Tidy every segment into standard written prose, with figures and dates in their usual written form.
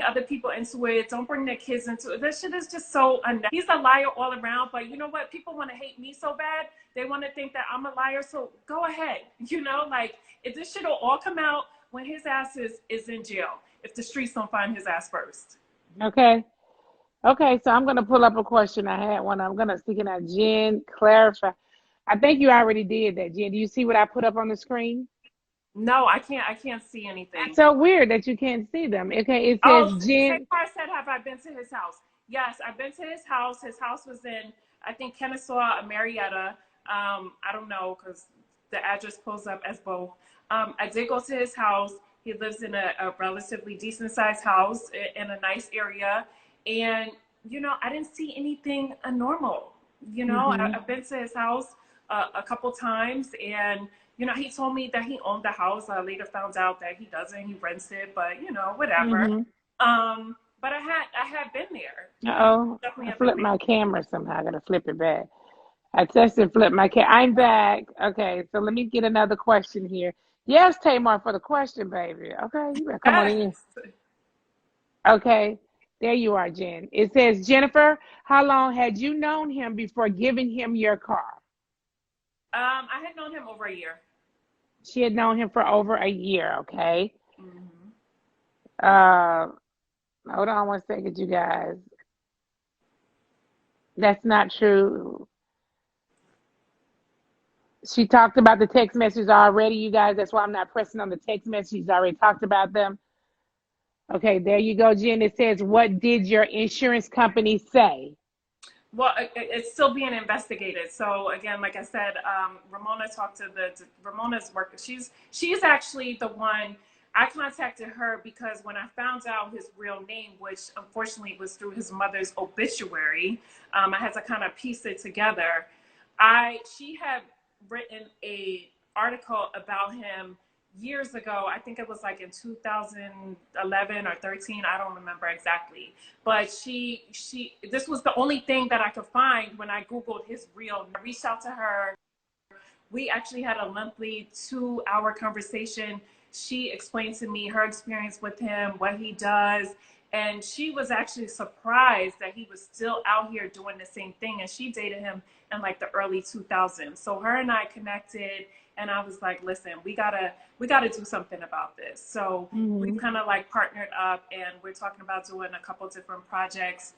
other people into it. Don't bring their kids into it. This shit is just so unnecessary. He's a liar all around, but you know what? People want to hate me so bad. They want to think that I'm a liar. So go ahead. You know, like if this shit will all come out when his ass is in jail, if the streets don't find his ass first. Okay. Okay, so I'm going to pull up a question. I had one. I'm going to stick it out. Jen, clarify. I think you already did that, Jen. Do you see what I put up on the screen? No, I can't. I can't see That's anything. so weird that you can't see them. Okay, it says Oh, Jen. Tamar said, "Have I been to his house?" Yes, I've been to his house. His house was in, I think, Kennesaw, Marietta. I don't know because the address pulls up as both. I did go to his house. He lives in a relatively decent sized house in a nice area, and you know, I didn't see anything abnormal. You know, Hmm. I've been to his house a couple times, and you know, he told me that he owned the house. I later found out that he doesn't. He rents it, but you know, whatever. Hmm. But I had been there. You know, Uh-oh, definitely I have been flipped there. my camera somehow. I got to flip it back. I tested, flip my camera. I'm back. Okay, so let me get another question here. Yes, Tamar, for the question, baby. Okay, you better come on in. Yes. Okay, there you are, Jen. It says, Jennifer, how long had you known him before giving him your car? I had known him over a year. She had known him for over a year, okay? Hmm. Uh, Hold on one second, you guys. That's not true. She talked about the text messages already, you guys. That's why I'm not pressing on the text messages. She's already talked about them. Okay, there you go, Jen. It says, what did your insurance company say? Well, it's still being investigated. So again, like I said, Ramona talked to Ramona's work. She's actually the one. I contacted her because when I found out his real name, which unfortunately was through his mother's obituary, I had to kind of piece it together. She had written a article about him years ago. I think it was like in 2011 or 13. I don't remember exactly. But she this was the only thing that I could find when I Googled his real. I reached out to her. We actually had a monthly 2-hour conversation. She explained to me her experience with him, what he does. And she was actually surprised that he was still out here doing the same thing. And she dated him in like the early 2000s. So her and I connected, and I was like, listen, we gotta do something about this. So we've Hmm. kind of like partnered up, and we're talking about doing a couple different projects.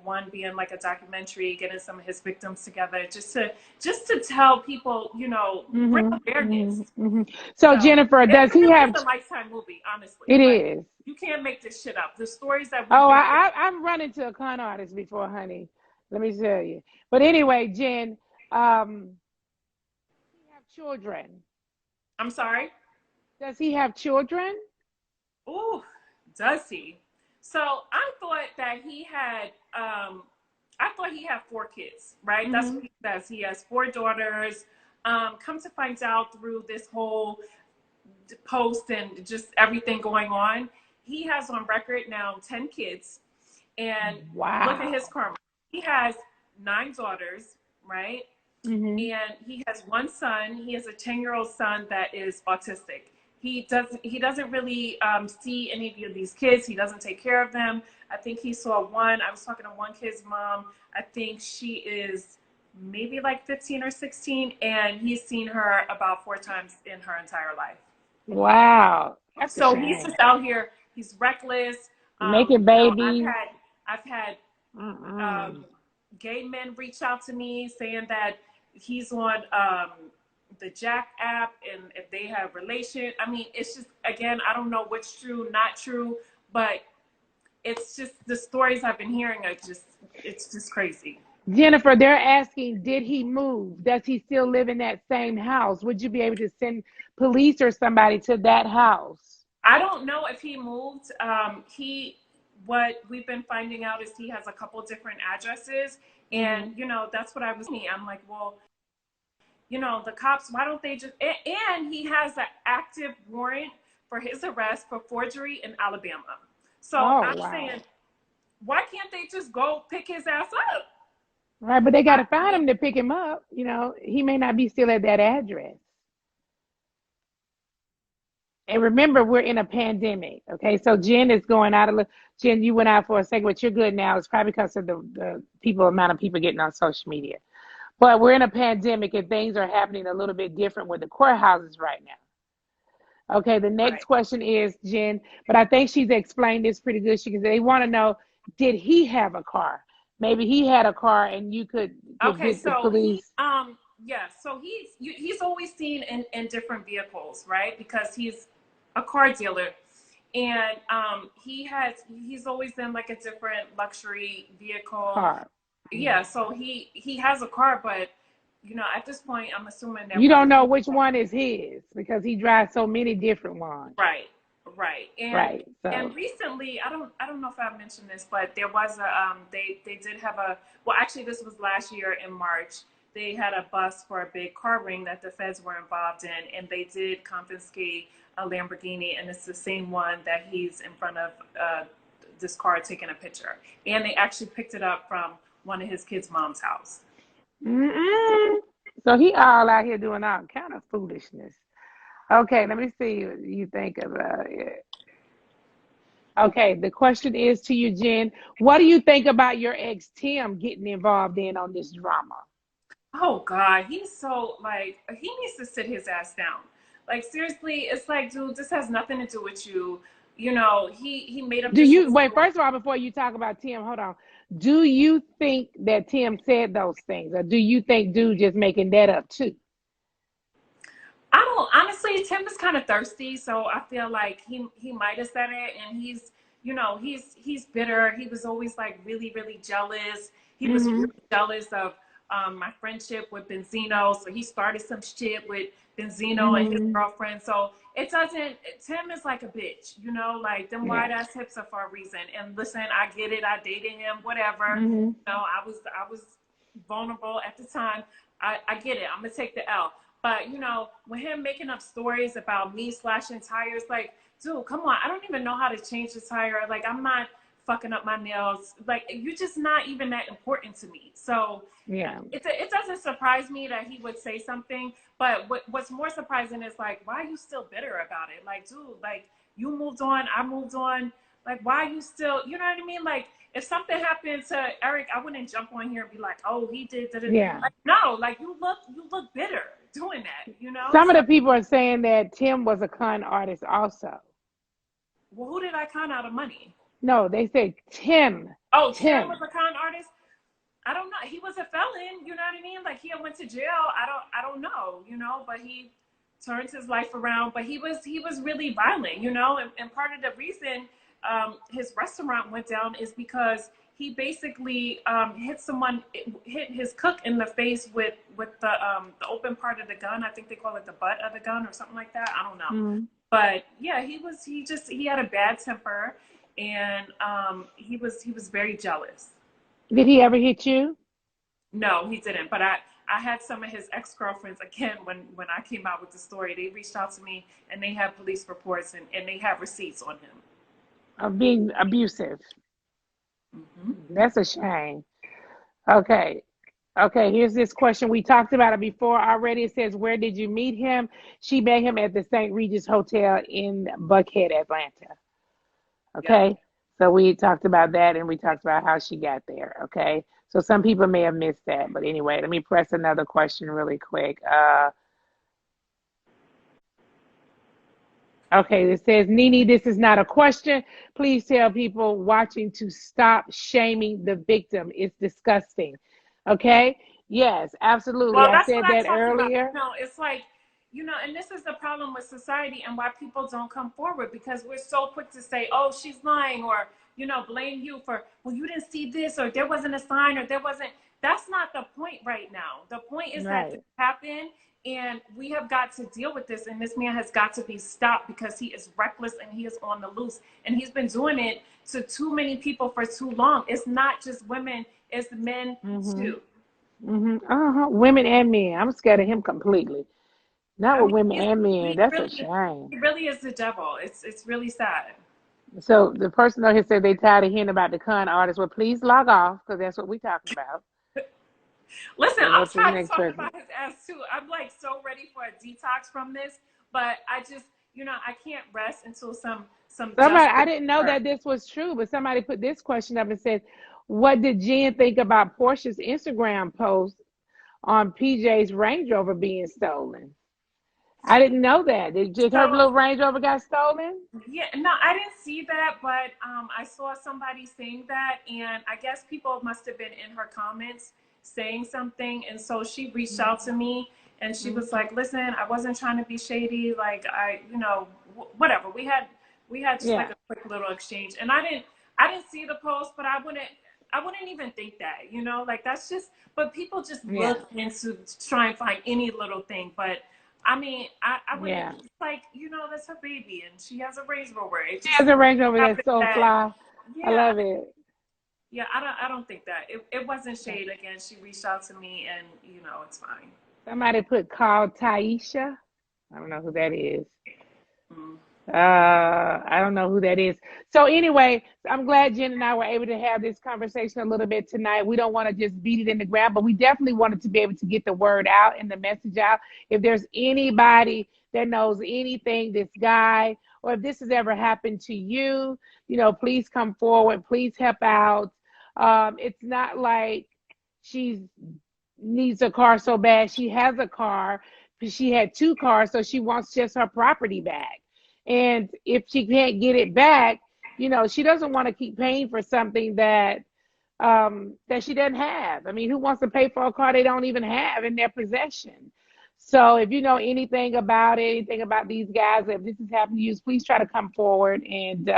One being like a documentary, getting some of his victims together, just to tell people, you know, bring Hmm. awareness. Hmm. Hmm. So, So Jennifer, it does he really is have, a lifetime movie, honestly. it Like is. you can't make this shit up. The stories that we've Oh, been hearing. I've run into a con artist before, honey. Let me tell you. But anyway, Jen, does he have children? I'm sorry. Does he have children? Ooh, does he? So I thought that he had. I thought he had 4 kids. Right. That's Hmm. what he says. He has 4 daughters. Come to find out through this whole post and just everything going on, he has on record now 10 kids. And look at his Wow. karma. He has 9 daughters, right? Hmm. And he has one son. He has a 10-year-old son that is autistic. He doesn't really see any of these kids. He doesn't take care of them. I think he saw one. I was talking to one kid's mom. I think she is maybe like 15 or 16, and he's seen her about 4 times in her entire life. Wow. That's a So he's shame. just out here. He's reckless. Making You know, I've babies. had I've had Mm-mm. um, gay men reach out to me saying that he's on the Jack app, and if they have relation. I mean, it's just again, I don't know what's true, not true, but it's just the stories I've been hearing are just it's just crazy. Jennifer, they're asking, did he move? Does he still live in that same house? Would you be able to send police or somebody to that house? I don't know if he moved. What we've been finding out is he has a couple different addresses, and Hmm. you know that's what I was. I'm like, well, you know, the cops. Why don't they just? And he has an active warrant for his arrest for forgery in Alabama. So Oh, I'm saying, wow. why can't they just go pick his ass up? Right, but they got I to find mean, him to pick him up. You know, he may not be still at that address. And remember, we're in a pandemic. Okay, so Jen is going out of. Jen, you went out for a second, but you're good now. It's probably because of the amount of people getting on social media. But we're in a pandemic and things are happening a little bit different with the courthouses right now. Okay, the next Right. question is, Jen, but I think she's explained this pretty good. They want to know, did he have a car? Maybe he had a car and you could Okay, get the so police. yeah, so he's always seen in different vehicles, right? Because he's a car dealer, and he's always in like a different luxury vehicle. Car. Yeah, so he has a car, but at this point, I'm assuming that You one don't is know which one is his because he drives so many different ones. right, right. Right. And So recently, I don't know if I mentioned this, but there was they did have well, actually this was last year in March. They had a bust for a big car ring that the feds were involved in, and they did confiscate a Lamborghini, and it's the same one that he's in front of this car taking a picture. And they actually picked it up from one of his kids' mom's house. mm-mm. So he all out here doing all kind of foolishness. Okay, let me see what you think about it. Okay, the question is to you, Jen. What do you think about your ex Tim getting involved in on this drama? Oh God, he's so like he needs to sit his ass down. Like seriously, it's like, dude, this has nothing to do with you. He made up Do this you whole wait, story. first of all, before you talk about Tim, hold on. Do you think that Tim said those things, or do you think dude just making that up too? I don't honestly. Tim is kind of thirsty, so I feel like he might have said it, and he's bitter. He was always like really really jealous. He was Mm-hmm. really jealous of my friendship with Benzino, so he started some shit with Benzino and his Mm-hmm. girlfriend. So it doesn't. Tim is like a bitch, like them Yeah. wide ass hips are for a reason. And listen, I get it. I dated him, whatever. Mm-hmm. I was vulnerable at the time. I get it. I'm gonna take the L. But with him making up stories about me slashing tires, like, dude, come on, I don't even know how to change the tire. Like, I'm not fucking up my nails. Like, you're just not even that important to me. So Yeah. it doesn't surprise me that he would say something. But what's more surprising is like, why are you still bitter about it? Like, dude, like you moved on, I moved on. Like, why are you still? You know what I mean? Like, if something happened to Eric, I wouldn't jump on here and be like, oh, he did. Yeah. Like, no, like you look bitter doing that. Some of So, the people are saying that Tim was a con artist also. well, who did I con out of money? No, they said Tim. Oh, Tim was Tim. a con artist. I don't know. He was a felon. You know what I mean? Like he went to jail. I don't know. But he turned his life around. But he was really violent. And part of the reason his restaurant went down is because he basically hit his cook in the face with the open part of the gun. I think they call it the butt of the gun or something like that. I don't know. Mm-hmm. But yeah, he had a bad temper, and he was very jealous. Did he ever hit you? No, he didn't. But I had some of his ex-girlfriends again when I came out with the story. They reached out to me and they have police reports and they have receipts on him. Of being abusive. Hmm. That's a shame. Okay. Okay, here's this question. We talked about it before already. It says, where did you meet him? She met him at the St. Regis Hotel in Buckhead, Atlanta. Yep. Okay. So we talked about that and we talked about how she got there. Okay. So some people may have missed that. But anyway, let me press another question really quick. Okay, it says, Nene, this is not a question. Please tell people watching to stop shaming the victim. It's disgusting. Okay? Yes, absolutely. Well, I that's what said I that talked about. earlier. It's like, and this is the problem with society and why people don't come forward because we're so quick to say, oh, she's lying, or, blame you for, well, you didn't see this, or there wasn't a sign, or there wasn't. That's not the point right now. The point is that this Right. happened and we have got to deal with this. And this man has got to be stopped because he is reckless and he is on the loose. And he's been doing it to too many people for too long. It's not just women, it's men Mm-hmm. too. Mm-hmm. Uh-huh. Women and men. I'm scared of him completely. Not I with mean, women and men. he That's a really, shame. he really is the devil. It's really sad. So the person out here said they tired of hearing about the con artist. Well, please log off because that's what we're talking about. Listen, So go I'm to the tired of next talking person. about his ass too. I'm like so ready for a detox from this, but I just, I can't rest until some Somebody, I justice didn't know occurs. that this was true, but somebody put this question up and said, what did Jen think about Portia's Instagram post on PJ's Range Rover being stolen? I didn't know that. Did her So little Range Rover got stolen? yeah, no, I didn't see that, but I saw somebody saying that, and I guess people must have been in her comments saying something, and so she reached out to me, and she was like, "Listen, I wasn't trying to be shady. Like whatever. We had just Yeah, like a quick little exchange, and I didn't see the post, but I wouldn't even think that, like that's just, but people just yeah, look into to try and find any little thing, but. I mean, I wouldn't. yeah. It's like that's her baby, and she has a Range Rover. It She just has a Range Rover that's happens so that, fly. I yeah, love it. yeah. I don't think that it wasn't shade. Again, she reached out to me, and it's fine. Somebody put call Taisha. I don't know who that is. Mm. I don't know who that is. So anyway, I'm glad Jen and I were able to have this conversation a little bit tonight. We don't want to just beat it in the ground, but we definitely wanted to be able to get the word out and the message out. If there's anybody that knows anything, this guy, or if this has ever happened to you, please come forward. Please help out. It's not like she needs a car so bad. She has a car. She had two cars, so she wants just her property back. And if she can't get it back, she doesn't want to keep paying for something that she doesn't have. I mean, who wants to pay for a car they don't even have in their possession? So if you know anything about it, anything about these guys, if this has happened to you, please try to come forward and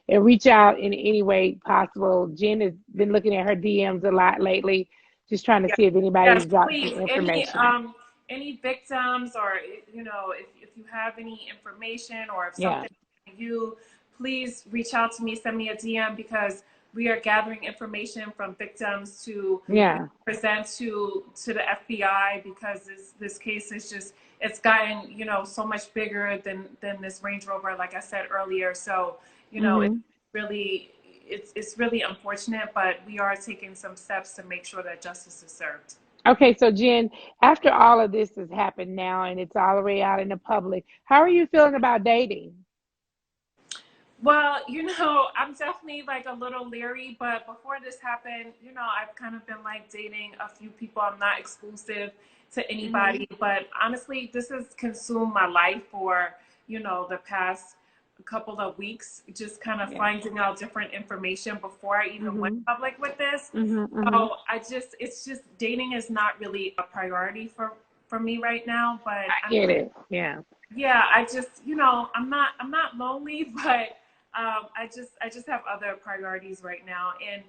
reach out in any way possible. Jen has been looking at her DMs a lot lately, just trying to Yeah. see if anybody's Yes, dropped some please. information. Any victims, or if you have any information, or if Yeah, something happened to you, please reach out to me. Send me a DM, because we are gathering information from victims to yeah. present to the FBI, because this case is just, it's gotten so much bigger than this Range Rover, like I said earlier. So it's Hmm. really it's really unfortunate, but we are taking some steps to make sure that justice is served. Okay, so Jen, after all of this has happened now and it's all the way out in the public, how are you feeling about dating? Well, I'm definitely like a little leery, but before this happened, I've kind of been like dating a few people. I'm not exclusive to Hmm. anybody, but honestly, this has consumed my life for, the past couple of weeks, just kind of Yeah. finding out different information before I even went Hmm. public with this. Hmm. Hmm. So it's just, dating is not really a priority for me right now, but I get it. Yeah. yeah, I just, I'm not lonely, but I just have other priorities right now, and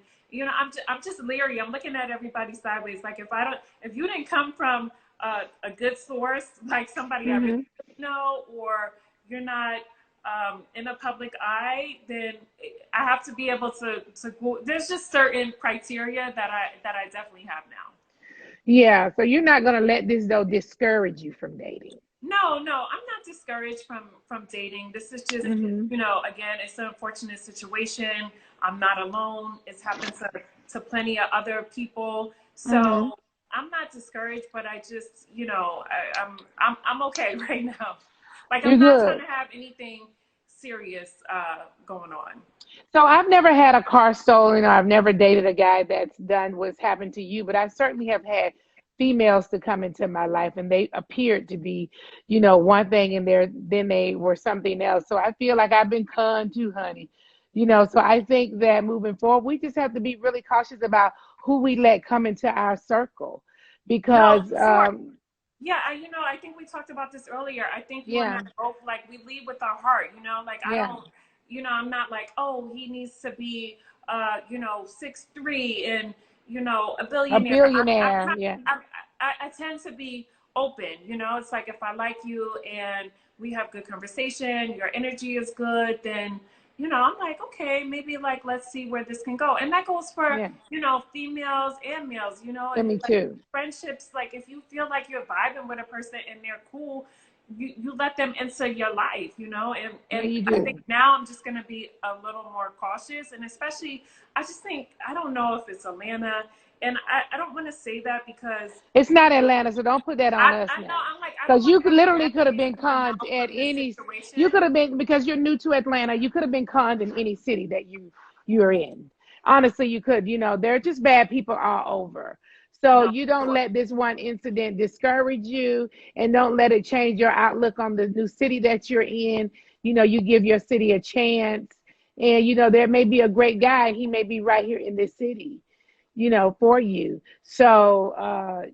I'm just leery. I'm looking at everybody sideways. Like, if you didn't come from a good source, like somebody I really Hmm. know, or you're not in a public eye, then I have to be able to go. There's just certain criteria that I definitely have now. Yeah. So you're not gonna let this though discourage you from dating. No, no, I'm not discouraged from dating. This is just, Hmm. again, it's an unfortunate situation. I'm not alone. It's happened to plenty of other people. Hmm. So I'm not discouraged, but I just, I'm okay right now. Like, You're I'm not trying good. to have anything serious going on. So I've never had a car stolen, or I've never dated a guy that's done what's happened to you, but I certainly have had females to come into my life and they appeared to be, one thing and then they were something else. So I feel like I've been conned too, honey. So I think that moving forward, we just have to be really cautious about who we let come into our circle No, because for sure. Yeah, I think we talked about this earlier. I think you and I yeah, both, like, we lead with our heart, like, I yeah, don't, I'm not like, oh, he needs to be 6'3" and, a a billionaire. billionaire, yeah. I tend to be open, it's like, if I like you and we have good conversation, your energy is good, then, I'm like, okay, maybe, like, let's see where this can go. And that goes for, Yeah, females and males, yeah, me like, too. friendships. Like, if you feel like you're vibing with a person and they're cool, you let them into your life, Yeah, and you I think do. now I'm just going to be a little more cautious. And especially, I just think, I don't know if it's Atlanta, and I don't want to say that because It's not Atlanta, so don't put that on us I know, now. I'm like, Because want you to could literally could have definitely been someone conned out at from this any. You situation. could have been, because you're new to Atlanta. You could have been conned in any city that you're in. Honestly, you could. You know, there are just bad people all over. So No, you don't sure. let this one incident discourage you, and don't let it change your outlook on the new city that you're in. You know, you give your city a chance, and you know there may be a great guy. He may be right here in this city, you know, for you. So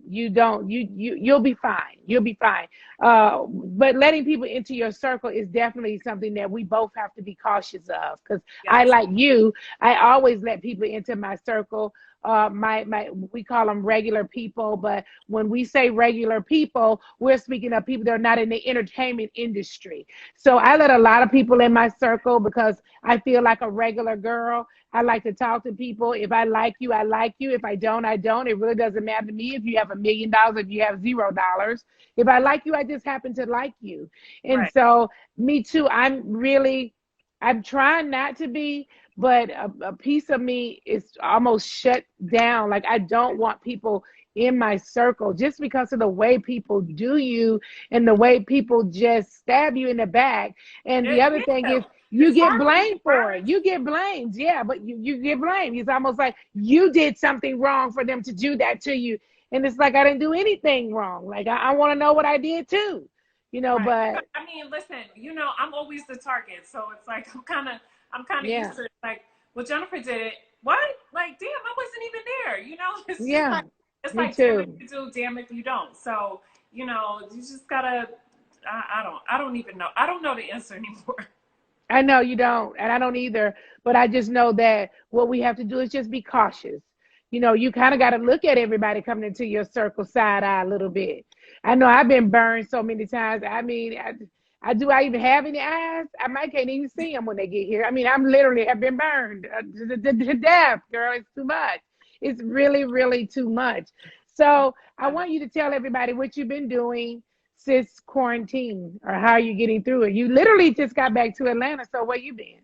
you don't you'll be fine. You'll be fine. But letting people into your circle is definitely something that we both have to be cautious of. Because I, Yes. like you, I always let people into my circle. My we call them regular people, but when we say regular people, we're speaking of people that are not in the entertainment industry. So I let a lot of people in my circle because I feel like a regular girl. I like to talk to people. If I like you, I like you. If I don't, I don't. It really doesn't matter to me if you have $1 million, if you have $0. If I like you, I just happen to like you. And Right. so, me too, I'm trying not to be, but a piece of me is almost shut down. Like, I don't want people in my circle just because of the way people do you and the way people just stab you in the back. And the other thing Yeah. is, you It's get horrible, blamed for it. right? You get blamed. Yeah, but you get blamed. It's almost like you did something wrong for them to do that to you. And it's like, I didn't do anything wrong. Like, I want to know what I did too, you know, Right. but I mean, listen, I'm always the target. So it's like I'm kind of yeah, used to it. Like, well, Jennifer did it. What? Like, damn, I wasn't even there. It's just yeah, like it's me like damn if too. you do, damn if you don't. So, you just gotta I don't even know. I don't know the answer anymore. I know you don't, and I don't either, but I just know that what we have to do is just be cautious. You know, you kind of got to look at everybody coming into your circle side eye a little bit. I know I've been burned so many times. I mean, I even have any eyes? I might can't even see them when they get here. I mean, I'm literally have been burned to death, girl. It's too much. It's really, really too much. So I I know. want you to tell everybody what you've been doing since quarantine, or how are you getting through it? You literally just got back to Atlanta, so where you been?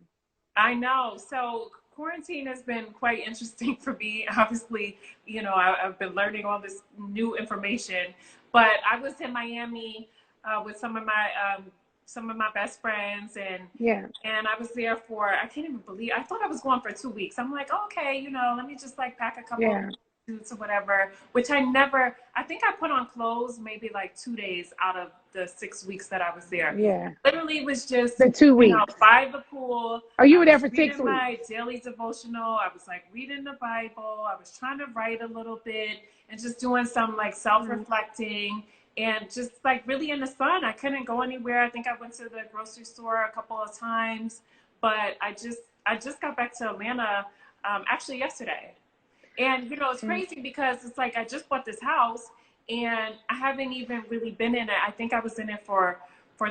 I know. So quarantine has been quite interesting for me. Obviously, I've been learning all this new information, but I was in Miami with some of my best friends, and Yeah, I was there for, I can't even believe, I thought I was going for 2 weeks. I'm like, okay, let me just like pack a couple of yeah, suits or whatever, which I think I put on clothes maybe like 2 days out of the 6 weeks that I was there. yeah. Literally, it was just, The 2 weeks. by the pool. Oh, you I were there was for six reading weeks. my daily devotional. I was like reading the Bible. I was trying to write a little bit and just doing some like Mm. self-reflecting and just like really in the sun. I couldn't go anywhere. I think I went to the grocery store a couple of times, but I just got back to Atlanta actually yesterday. And it's Mm. crazy because it's like I just bought this house and I haven't even really been in it. I think I was in it for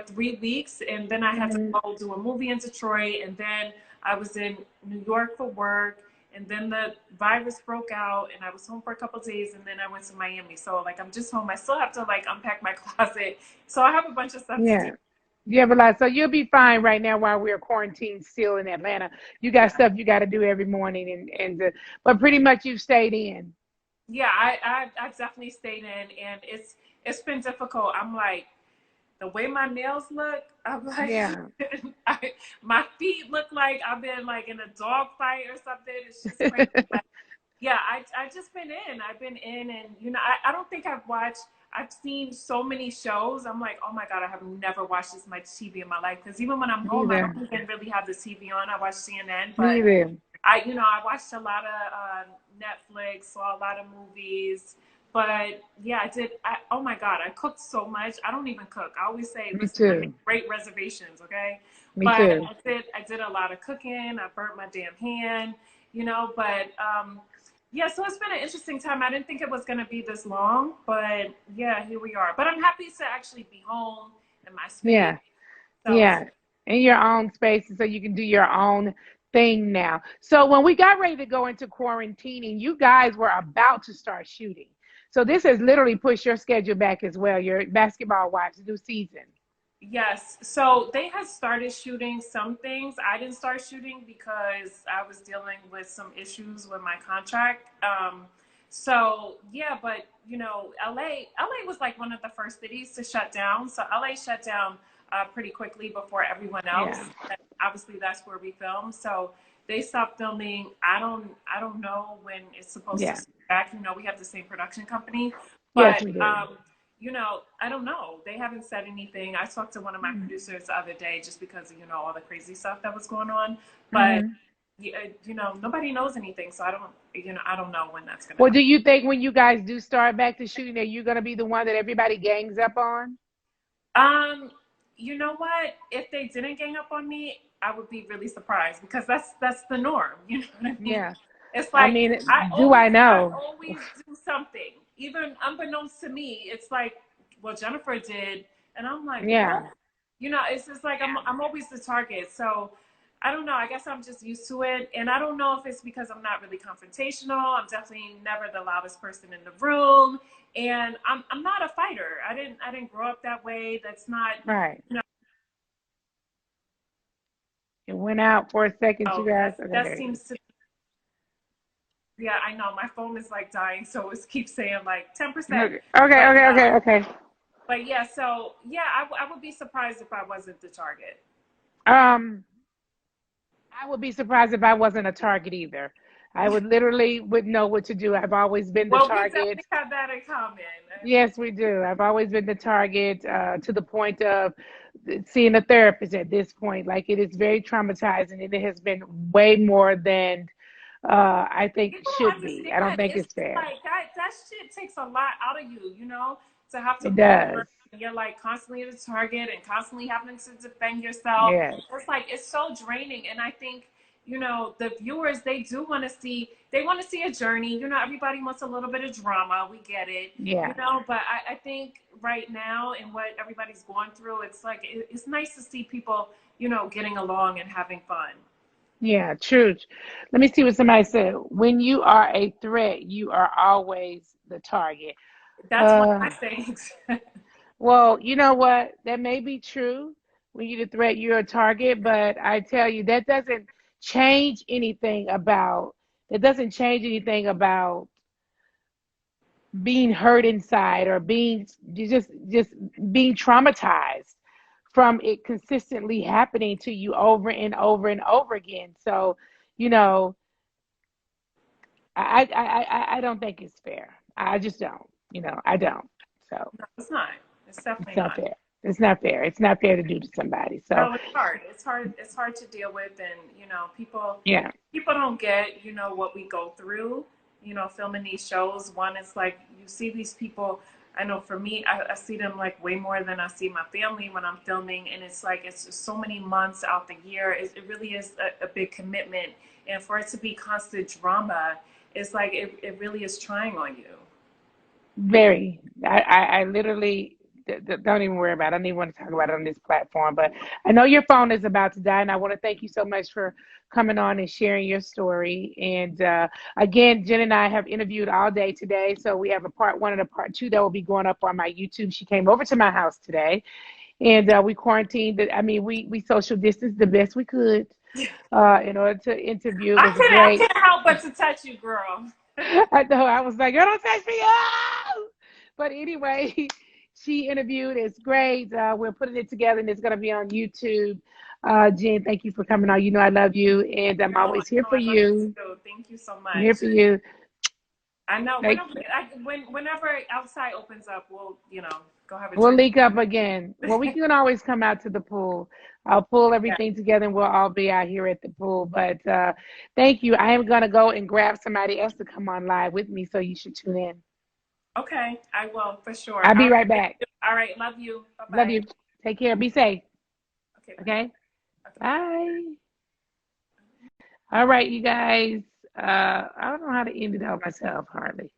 3 weeks, and then I had to Mhm. go do a movie in Detroit, and then I was in New York for work, and then the virus broke out, and I was home for a couple of days, and then I went to Miami. So like I'm just home. I still have to like unpack my closet, so I have a bunch of stuff to do. Yeah. You have a lot. So you'll be fine right now while we're quarantined still in Atlanta. You got Yeah. stuff you got to do every morning, but pretty much you've stayed in. Yeah, I've definitely stayed in, and it's been difficult. I'm like, the way my nails look, I'm like, Yeah. my feet look like I've been like in a dog fight or something. It's just crazy. But yeah, I just been in. I've been in, and I don't think I've watched. I've seen so many shows. I'm like, oh my god, I have never watched this much TV in my life. Because even when I'm Me home, I either. don't even really have the TV on. I watch CNN, Me but either. I watched a lot of Netflix, saw a lot of movies. But yeah, I did. Oh my God, I cooked so much. I don't even cook. I always say, Me listen, I make too. great reservations, okay? Me But too. I did a lot of cooking. I burnt my damn hand. But yeah, so it's been an interesting time. I didn't think it was going to be this long, but yeah, here we are. But I'm happy to actually be home in my space. Yeah. So Yeah. In your own space, so you can do your own thing now. So when we got ready to go into quarantining, you guys were about to start shooting. So this has literally pushed your schedule back as well. Your Basketball Wives new season. yes. So they had started shooting some things. I didn't start shooting because I was dealing with some issues with my contract. So yeah, but you know, LA was like one of the first cities to shut down. So LA shut down pretty quickly before everyone else. Yeah. And obviously, that's where we film. So they stopped filming. I don't know when it's supposed to Yeah. start back. You know, we have the same production company, Yes, but we do. you know, I don't know. They haven't said anything. I talked to one of my producers the other day just because of, you know, all the crazy stuff that was going on. But Mm-hmm. you know, nobody knows anything, so I don't know when that's gonna Well, happen. do you think when you guys do start back to shooting that you're gonna be the one that everybody gangs up on? Um, you know what? If they didn't gang up on me, I would be really surprised because that's the norm. You know what I mean? Yeah. It's I like mean, do I I know? always do something, even unbeknownst to me. It's like, well, Jennifer did, and I'm like, what? Yeah. You know, it's just like I'm always the target. So I don't know. I guess I'm just used to it, and I don't know if it's because I'm not really confrontational. I'm definitely never the loudest person in the room, and I'm not a fighter. I didn't grow up that way. That's not, Right. you It went out for a second, you know, guys. Okay, that there you seems to. Yeah, I know. My phone is like dying, so it keeps saying like go. 10%. Okay, okay, But okay, okay, okay. but yeah, so yeah, I would be surprised if I wasn't the target. Um, I would be surprised if I wasn't a target either. I would literally would know what to do. I've always been the Well, we target. definitely have that in common. Yes, we do. I've always been the target to the point of seeing a therapist at this point. Like it is very traumatizing, and it has been way more than I think People don't should be. I don't understand. think It's it's just fair. like that shit takes a lot out of you, you know, to have to It walk does. around and you're like constantly at a target and constantly having to defend yourself. Yes. It's like it's so draining. And I think, you know, the viewers they do want to see they want to see a journey. You know, everybody wants a little bit of drama. We get it. You Yeah. know, but I think right now and what everybody's going through, it's like it's nice to see people, you know, getting along and having fun. Yeah. True. Let me see what somebody said. When you are a threat, you are always the target. That's one of my Uh, sayings. Well, you know what? That may be true. When you're the threat, you're a target, but I tell you, change anything about that doesn't change anything about being hurt inside or being just being traumatized from it consistently happening to you over and over and over again. So, you know, I don't think it's fair. I just don't. I don't. So No, it's not. It's it's definitely not not. fair. It's not fair. It's not fair to do to somebody. So No, it's hard. It's hard. It's hard to deal with, and you know, yeah. people don't get, you know, what we go through. You know, filming these shows. One is like you see these people. I know for me, I see them like way more than I see my family when I'm filming, and it's like it's just so many months out the year. It really is a big commitment, and for it to be constant drama, it's like it really is trying on you. Very. I literally don't even worry about it. I don't even want to talk about it on this platform. But I know your phone is about to die, and I want to thank you so much for coming on and sharing your story. And again, Jen and I have interviewed all day today, so we have a part one and a part two that will be going up on my YouTube. She came over to my house today, and we quarantined. I mean, we social distanced the best we could in order to interview. It was I great. can't help but to touch you, girl. I know. I was like, "Girl, don't touch me!" Oh! But anyway, she interviewed. It's great. We're putting it together, and it's going to be on YouTube. Jen, thank you for coming on. You know I love you, and I'm always here No, for I love you you. too. Thank you so I'm here much. for you. I know Thank you. whenever outside opens up, we'll go have a We'll drink. link up again. Well, we can always come out to the pool. I'll pull Yeah. everything together, and we'll all be out here at the pool. But thank you. I am going to go and grab somebody else to come on live with me, so you should tune in. Okay, I will for sure. I'll All be right right. back. All right. Love you. Bye Love bye. you. Take care. Be safe. Okay. Bye. Okay. Okay. Bye. Bye. All right, you guys. I don't know how to end it out myself, hardly.